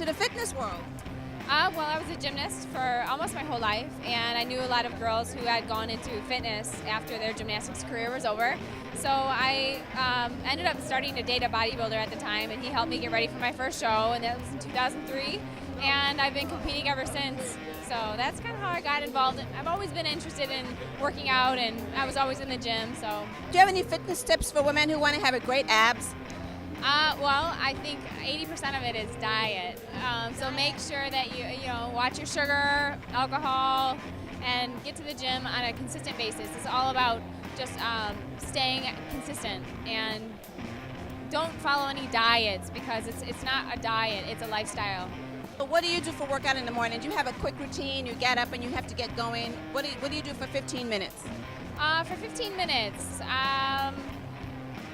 into the fitness world? Well, I was a gymnast for almost my whole life, and I knew a lot of girls who had gone into fitness after their gymnastics career was over. So I ended up starting to date a bodybuilder at the time, and he helped me get ready for my first show, and that was in 2003. And I've been competing ever since. So that's kind of how I got involved. I've always been interested in working out, and I was always in the gym. So, Do you have any fitness tips for women who want to have a great abs? Well, I think 80% of it is diet. So make sure that you watch your sugar, alcohol, and get to the gym on a consistent basis. It's all about just staying consistent, and don't follow any diets, because it's not a diet, it's a lifestyle. So what do you do for workout in the morning? Do you have a quick routine? You get up and you have to get going. What do you do for 15 minutes? For 15 minutes,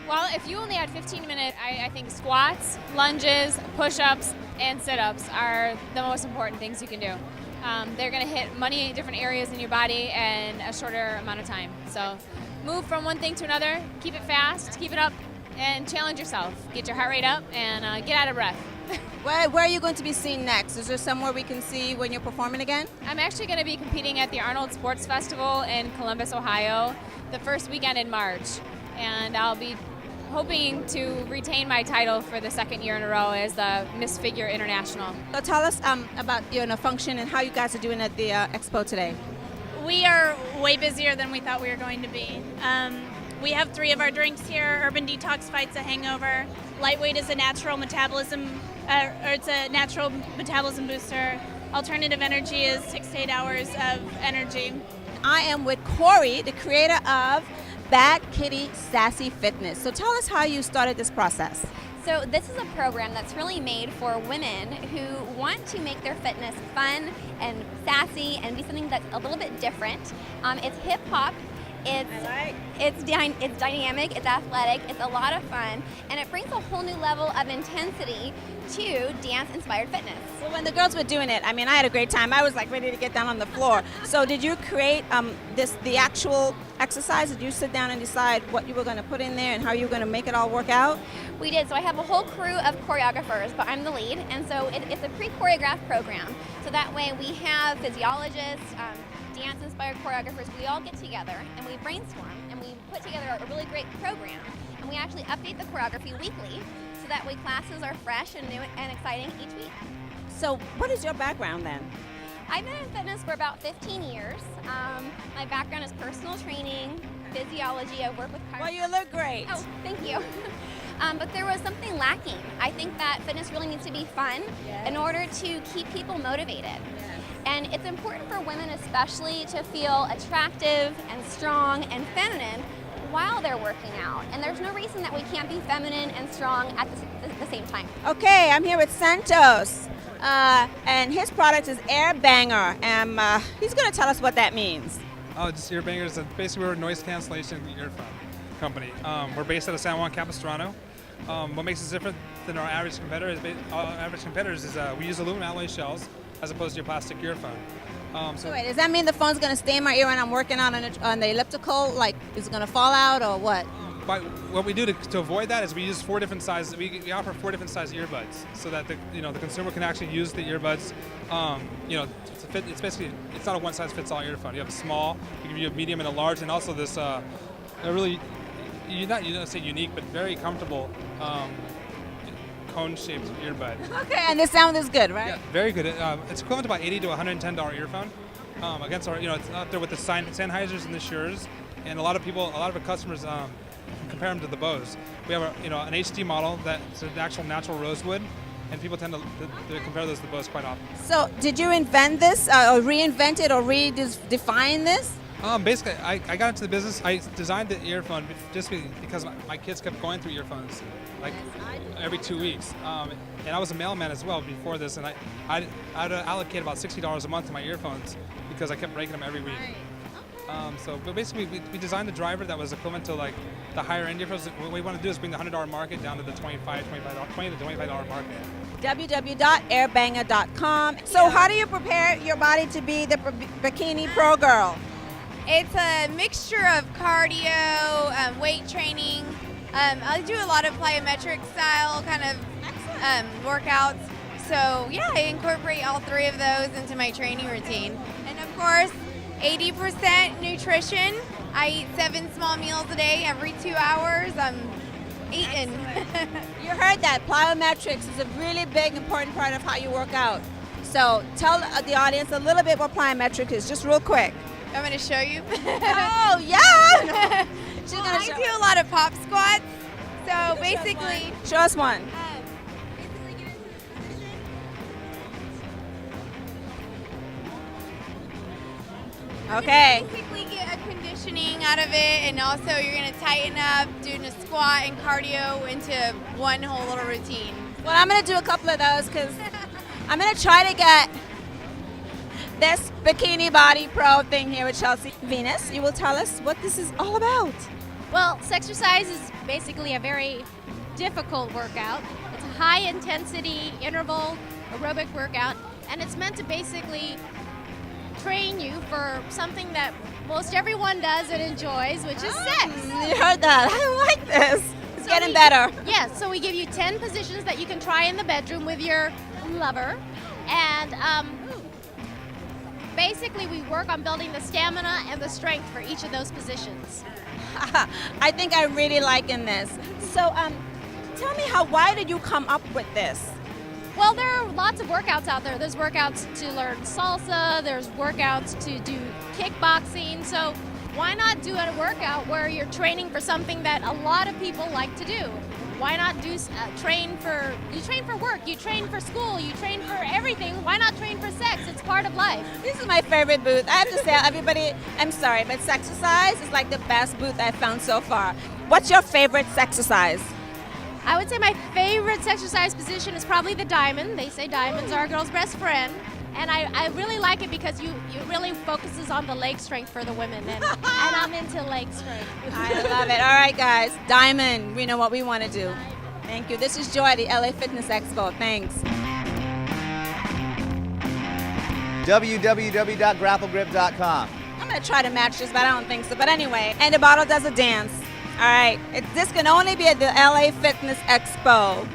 well, if you only had 15 minutes, I think squats, lunges, push-ups, and sit-ups are the most important things you can do. They're going to hit many different areas in your body in a shorter amount of time. So move from one thing to another, keep it fast, keep it up, and challenge yourself. Get your heart rate up and get out of breath. Where are you going to be seen next? Is there somewhere we can see when you're performing again? I'm actually going to be competing at the Arnold Sports Festival in Columbus, Ohio, the first weekend in March. And I'll be hoping to retain my title for the second year in a row as the Miss Figure International. So tell us about your function and how you guys are doing at the expo today. We are way busier than we thought we were going to be. We have 3 of our drinks here. Urban Detox fights a hangover. Lightweight is a natural metabolism, it's a natural metabolism booster. Alternative energy is 6 to 8 hours of energy. I am with Corey, the creator of Bad Kitty Sassy Fitness. So tell us how you started this process. So this is a program that's really made for women who want to make their fitness fun and sassy and be something that's a little bit different. It's hip hop. It's dynamic, it's athletic, it's a lot of fun, and it brings a whole new level of intensity to dance-inspired fitness. Well, when the girls were doing it, I mean, I had a great time. I was like ready to get down on the floor. So did you create the actual exercise? Did you sit down and decide what you were going to put in there and how you were going to make it all work out? We did. So I have a whole crew of choreographers, but I'm the lead, and so it's a pre-choreographed program. So that way we have physiologists, dance-inspired choreographers. We all get together and we brainstorm and we put together a really great program, and we actually update the choreography weekly so that way classes are fresh and new and exciting each week. So what is your background then? I've been in fitness for about 15 years. My background is personal training, physiology. I work with chiropractors. Well, you look great. Oh, thank you. But there was something lacking. I think that fitness really needs to be fun in order to keep people motivated. And it's important for women especially to feel attractive and strong and feminine while they're working out. And there's no reason that we can't be feminine and strong at the same time. Okay, I'm here with Santos, and his product is Air Banger, and he's going to tell us what that means. Oh, just Ear Bangers. Basically, we're a noise cancellation earphone company. We're based out of San Juan Capistrano. What makes us different than our average competitors is we use aluminum alloy shells as opposed to your plastic earphone. So wait, does that mean the phone's going to stay in my ear when I'm working out on the elliptical? Like, is it going to fall out or what? But what we do to avoid that is we use 4 different sizes. We offer 4 different size earbuds so that the consumer can actually use the earbuds. To fit. It's not a one size fits all earphone. You have a small, we give you a medium and a large, and also this a really you don't say unique, but very comfortable cone-shaped earbud. Okay, and the sound is good, right? Yeah, very good. It's equivalent to about $80 to $110 earphone. Against our, it's out there with the Sennheisers and the Sures, and a lot of our customers compare them to the Bose. We have an HD model that's an actual natural rosewood, and people tend to compare those to the Bose quite often. So, did you invent this, or reinvent it, or redefine this? Basically, I got into the business. I designed the earphone just because my kids kept going through earphones like every 2 weeks. And I was a mailman as well before this, and I'd allocate about $60 a month to my earphones because I kept breaking them every week. But basically, we designed the driver that was equivalent to like the higher end earphones. What we want to do is bring the $100 market down to the $20 to $25 market. www.airbanger.com. So how do you prepare your body to be the Bikini Pro girl? It's a mixture of cardio, weight training. I do a lot of plyometric style kind of workouts. So yeah, I incorporate all 3 of those into my training routine. And of course, 80% nutrition. I eat 7 small meals a day. Every 2 hours, I'm eating. You heard that. Plyometrics is a really big, important part of how you work out. So tell the audience a little bit what plyometric is, just real quick. I'm going to show you. Oh, yeah! She's Well, gonna I show. do a lot of pop squats. So basically, Show us one. basically get into this position. Okay. Basically get a conditioning out of it, and also you're going to tighten up doing a squat and cardio into one whole little routine. Well, I'm going to do a couple of those because I'm going to try to get this bikini body pro thing here with Chelsea. Venus, you will tell us what this is all about. Well, sexercise is basically a very difficult workout. It's a high intensity interval aerobic workout, and it's meant to basically train you for something that most everyone does and enjoys, which is sex. You heard that. I like this. It's So getting we- better. Yeah, so we give you 10 positions that you can try in the bedroom with your lover, and basically we work on building the stamina and the strength for each of those positions. I think I'm really liking this. So, tell me why did you come up with this? Well, there are lots of workouts out there. There's workouts to learn salsa, there's workouts to do kickboxing. So why not do a workout where you're training for something that a lot of people like to do? Why not train for work, you train for school, you train for everything. Why not train for sex? It's part of life. This is my favorite booth. I have to say, everybody, I'm sorry, but Sexercise is like the best booth I've found so far. What's your favorite Sexercise? I would say my favorite exercise position is probably the diamond. They say diamonds are a girl's best friend. And I really like it because you really focuses on the leg strength for the women. And I'm into leg strength. I love it. All right, guys. Diamond, we know what we want to do. Thank you. This is Joy at the LA Fitness Expo. Thanks. www.grapplegrip.com. I'm going to try to match this, but I don't think so. But anyway, and the bottle does a dance. All right. This can only be at the LA Fitness Expo.